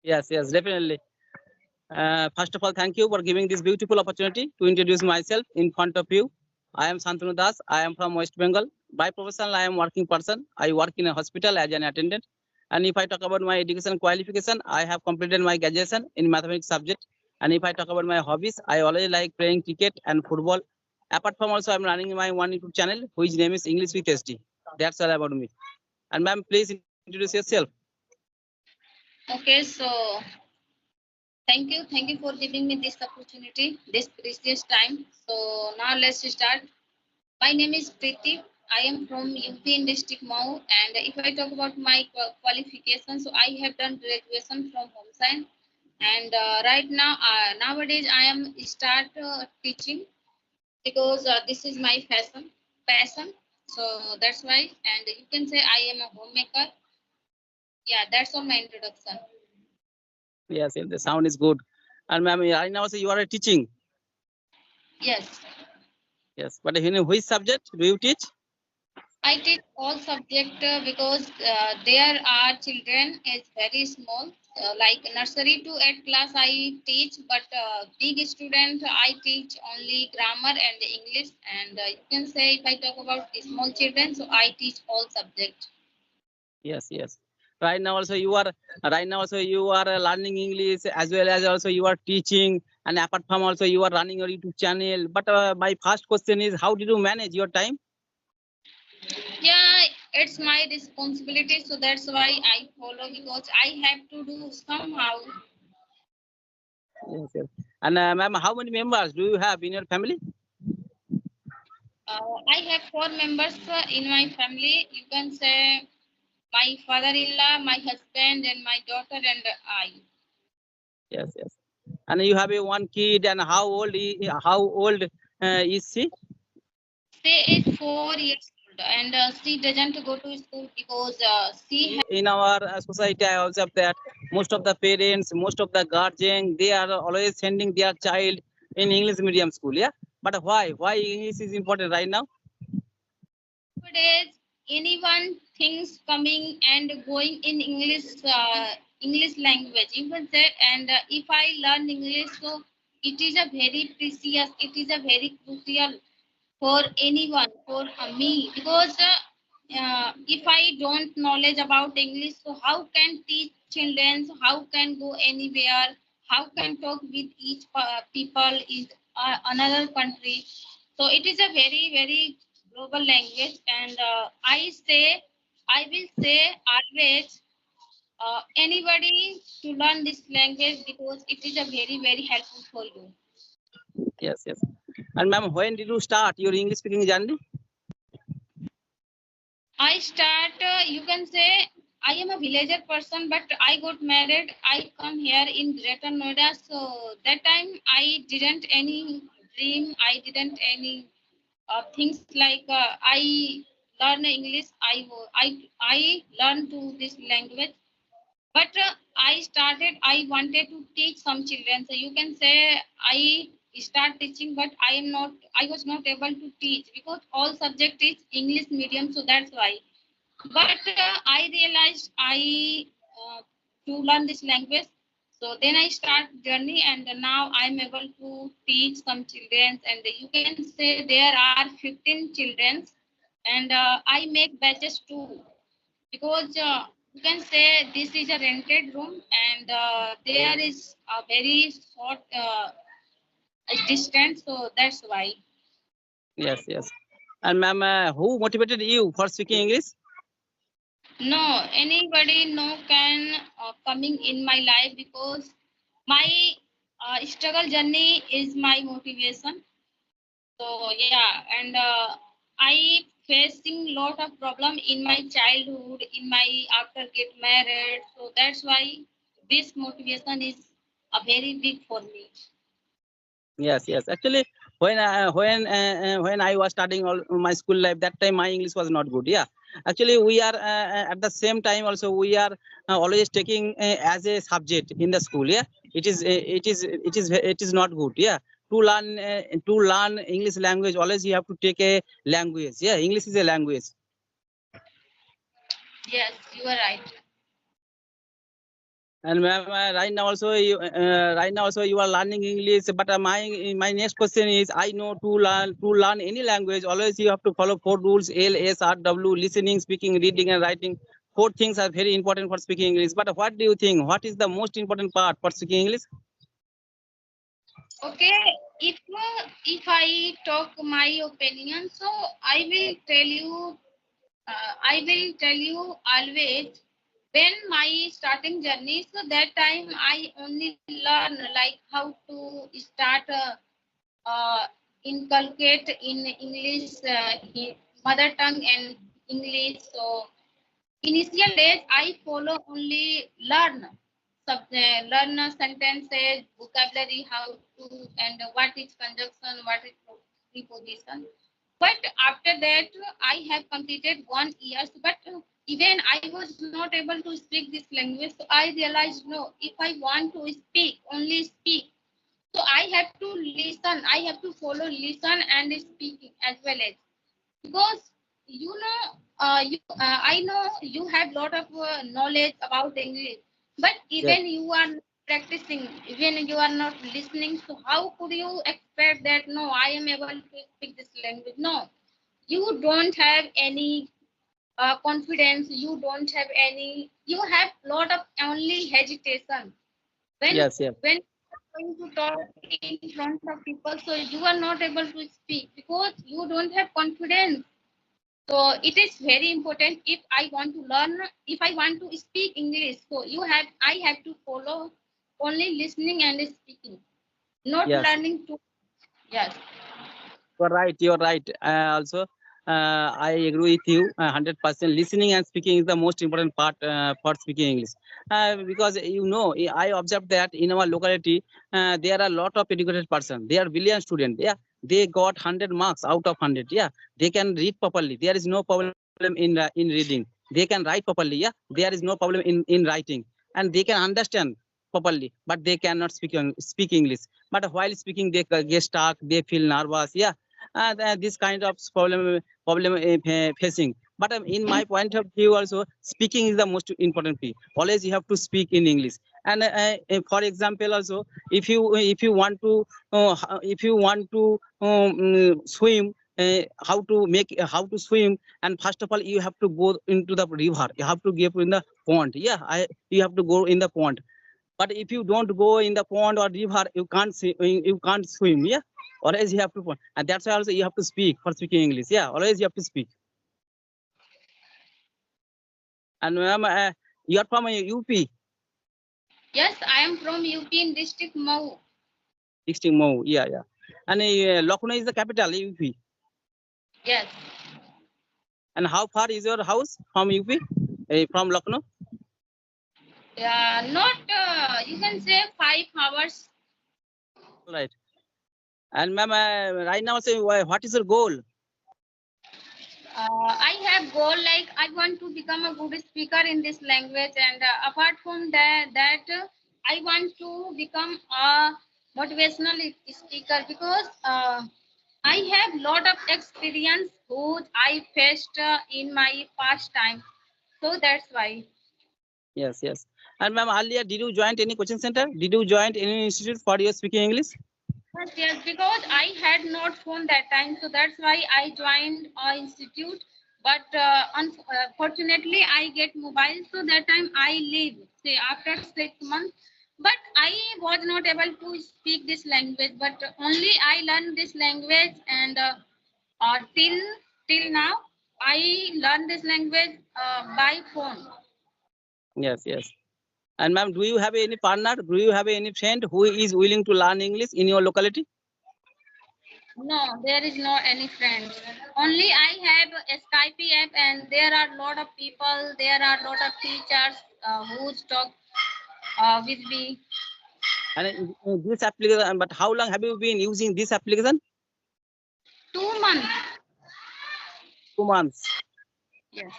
Yes, definitely. First of all, thank you for giving this beautiful opportunity to introduce myself in front of you. I am Santanu Das. I am from West Bengal. By profession, I am working person. I work in a hospital as an attendant. And if I talk about my education qualification, I have completed my graduation in mathematics subject. And if I talk about my hobbies, I always like playing cricket and football. Apart from also, I'm running my one YouTube channel, which name is English with SD. That's all about me. And ma'am, please introduce yourself. Okay, so thank you for giving me this opportunity, this precious time. So now let's start. My name is Preeti. I am from UP in district Mau, and if I talk about my qualifications, so I have done graduation from home science, and right now nowadays I am start teaching because this is my passion. So that's why, and you can say I am a homemaker. Yeah, that's all my introduction. Yes, the sound is good. And ma'am, I now say you are teaching. Yes. Yes, but in which subject do you teach? I teach all subject because there are children is very small, like nursery to 8th class I teach, but big student I teach only grammar and English. And you can say if I talk about small children, so I teach all subject. Yes. Right now also you are learning English as well as also you are teaching, and apart from also you are running your YouTube channel. But my first question is, how did you manage your time? Yeah, it's my responsibility, so that's why I follow because I have to do somehow. Yes. And ma'am, how many members do you have in your family? I have four members in my family. You can say my father-in-law, my husband, and my daughter, and I. Yes. And you have a one kid, and how old is she? She is 4 years old, and she doesn't go to school because she has. In our society, I observe that most of the parents, most of the guardian, they are always sending their child in English medium school. Yeah, but why? Why English is important right now? Nowadays anyone thinks coming and going in English language you can say, and if I learn English, so it is a very precious, it is a very crucial for anyone, for me, because if I don't knowledge about English, so how can teach children, so how can go anywhere, how can talk with each people in another country. So it is a very global language, and I will say always anybody to learn this language because it is a very helpful for you. Yes. And ma'am, when did you start your English speaking journey? I start, you can say, I am a villager person, but I got married. I come here in Greater Noida. So that time I didn't any dream. I didn't any things like I learn English. I learn to this language. But I wanted to teach some children. So you can say I start teaching, but I was not able to teach because all subject is English medium. So that's why. But I realized I to learn this language. So then I start journey, and now I'm able to teach some children, and you can say there are 15 children, and I make batches too because you can say this is a rented room, and there is a very short distance, so that's why. Yes. And ma'am, who motivated you for speaking English? No, anybody no can coming in my life because my struggle journey is my motivation. So yeah, and I facing lot of problem in my childhood, in my after get married, so that's why this motivation is a very big for me. Yes. Actually, when I was starting all my school life, that time my English was not good. Yeah. Actually, we are at the same time also we are always taking as a subject in the school. Yeah. It is not good. Yeah. To learn English language, always you have to take a language. Yeah. English is a language. Yes, you are right. And ma'am, right now also you are learning English. But my next question is, I know to learn any language, always you have to follow 4 rules: LSRW: listening, speaking, reading, and writing. 4 things are very important for speaking English. But what do you think? What is the most important part for speaking English? Okay, if I talk my opinion, so I will tell you. I will tell you always when my starting journey. So that time I only learn like how to start inculcate in English, mother tongue and English. So initial days I follow only learn sentences, vocabulary, how to and what is conjunction, what is preposition. But after that I have completed 1 year. But even I was not able to speak this language. So I realized, no, if I want to speak, only speak. So I have to listen, I have to follow listen and speaking as well as, because I know you have lot of knowledge about English, but Yes, even you are not practicing, even you are not listening. So how could you expect that, no, I am able to speak this language? No, you don't have any confidence, you don't have any, you have lot of only hesitation when yes, yes, when you are going to talk in front of people. So you are not able to speak because you don't have confidence. So it is very important. If I want to learn, if I want to speak English, so I have to follow only listening and speaking, not yes. learning to. Yes. You're right. You're right. Also, I agree with you 100%. Listening and speaking is the most important part for speaking English. Because I observed that in our locality, there are a lot of educated person. They are brilliant students. Yeah, they got 100 marks out of 100. Yeah, they can read properly. There is no problem in reading. They can write properly. Yeah, there is no problem in writing, and they can understand properly. But they cannot speak English. But while speaking, they get stuck. They feel nervous. Yeah, this kind of problem facing. But in my point of view also, speaking is the most important thing. Always you have to speak in English. And for example also, if you want to swim, how to swim. And first of all, you have to go into the river, you have to get in the pond. You have to go in the pond. But if you don't go in the pond or river, you can't swim. Yeah, always you have to pond. And that's why also you have to speak for speaking English. Yeah, always you have to speak. And ma'am, you are from UP Yes, I am from UP in district Mau. district Mo. Yeah, yeah. And Lucknow is the capital, UP. Yes. And how far is your house from UP, from Lucknow? Not you can say 5 hours. All right. And ma'am, right now say, what is your goal? I have goal like I want to become a good speaker in this language, and apart from that I want to become a motivational speaker, because I have lot of experience which I faced in my past time. So that's why. Yes, yes. And ma'am, earlier, did you join any coaching center? Did you join any institute for your speaking English? Yes, yes, because I had not phone that time, so that's why I joined a institute. But unfortunately, I get mobile, so that time I leave. Say after 6 months, but I was not able to speak this language. But only I learned this language, and till now, I learn this language by phone. Yes, yes. And ma'am, do you have any partner? Do you have any friend who is willing to learn English in your locality? No, there is no any friends. Only I have a Skype app, and there are lot of people. There are lot of teachers who talk with me. And in this application, but how long have you been using this application? 2 months. 2 months. Yes.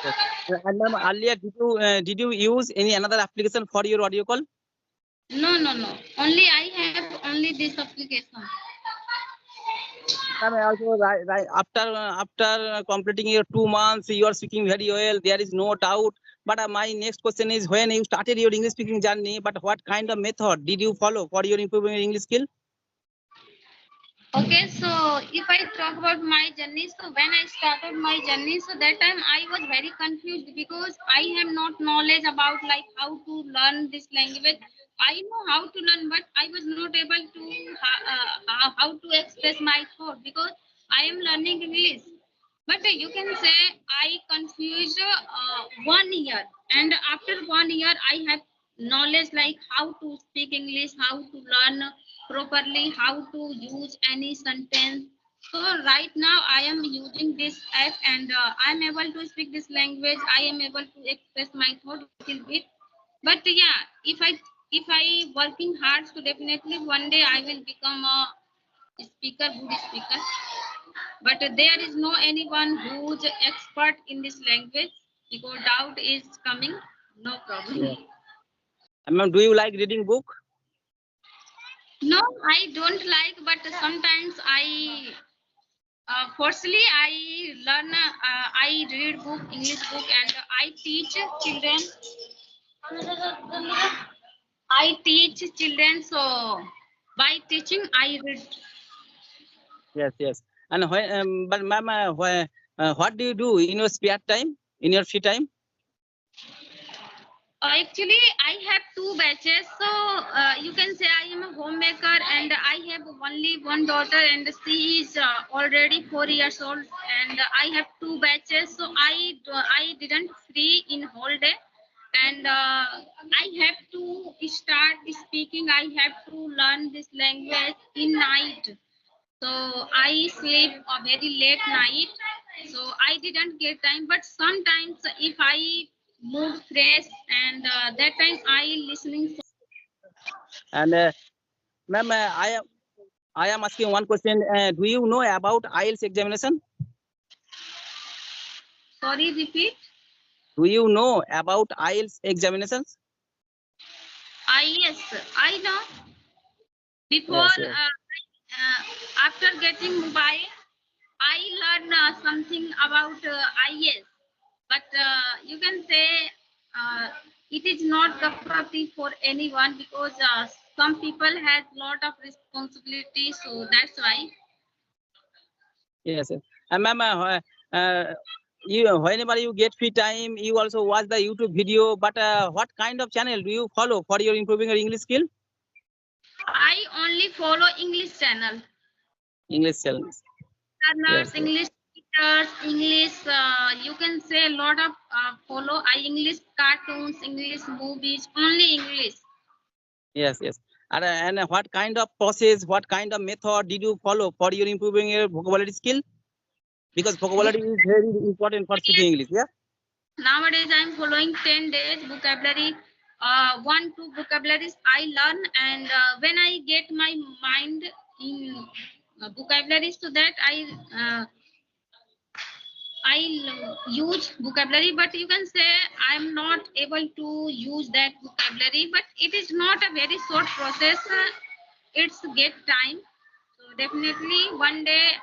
Yes. And ma'am, earlier, did you use any another application for your audio call? No, no, no. Only I have only this application. Ma'am, also after completing your 2 months, you are speaking very well. There is no doubt. But my next question is, when you started your English speaking journey, but what kind of method did you follow for your improving your English skill? Okay, so if I talk about my journey, so when I started my journey, so that time I was very confused because I have not knowledge about like how to learn this language. I know how to learn, but I was not able to how to express my thought because I am learning English. But you can say I confused 1 year, and after 1 year, I have knowledge like how to speak English, how to learn properly, how to use any sentence. So right now I am using this app, and I'm able to speak this language. I am able to express my thought little bit. But yeah, if I working hard, so definitely one day I will become a speaker, good speaker. But there is no anyone who's expert in this language because doubt is coming. No problem. Yeah. Ma'am, do you like reading book? No, I don't like, but sometimes firstly I learn, I read book, English book, and I teach children. I teach children, so by teaching I read. Yes, yes. And when, but ma'am, what do you do in your spare time, in your free time? Actually, I have two batches, so you can say I am a homemaker, and I have only one daughter, and she is already 4 years old, and I have two batches, so I didn't free in whole day, and I have to start speaking. I have to learn this language in night. So I sleep a very late night, so I didn't get time. But sometimes if I mood fresh, and that time I listening. And ma'am, I am asking one question. Do you know about IELTS examination? Sorry, repeat. Do you know about IELTS examinations? Yes, I know. Before Yes, yes. after getting mobile, I learned something about IS, but you can say it is not cup of tea for anyone because some people has lot of responsibility, so that's why. Yes, yes. And ma'am, whenever you get free time, you also watch the YouTube video. But what kind of channel do you follow for your improving your English skill? I only follow English channel. English channels. Learners, Yes, yes. English teachers, English. You can say a lot of follow. I English cartoons, English movies, only English. Yes, yes. And what kind of process, what kind of method did you follow for your improving your vocabulary skill? Because vocabulary is very important for speaking English. Yeah. Nowadays, I'm following 10 days vocabulary. One, two vocabularies I learn, and when I get my mind in vocabulary, so that I use vocabulary. But you can say I'm not able to use that vocabulary. But it is not a very short process. It's get time. So definitely one day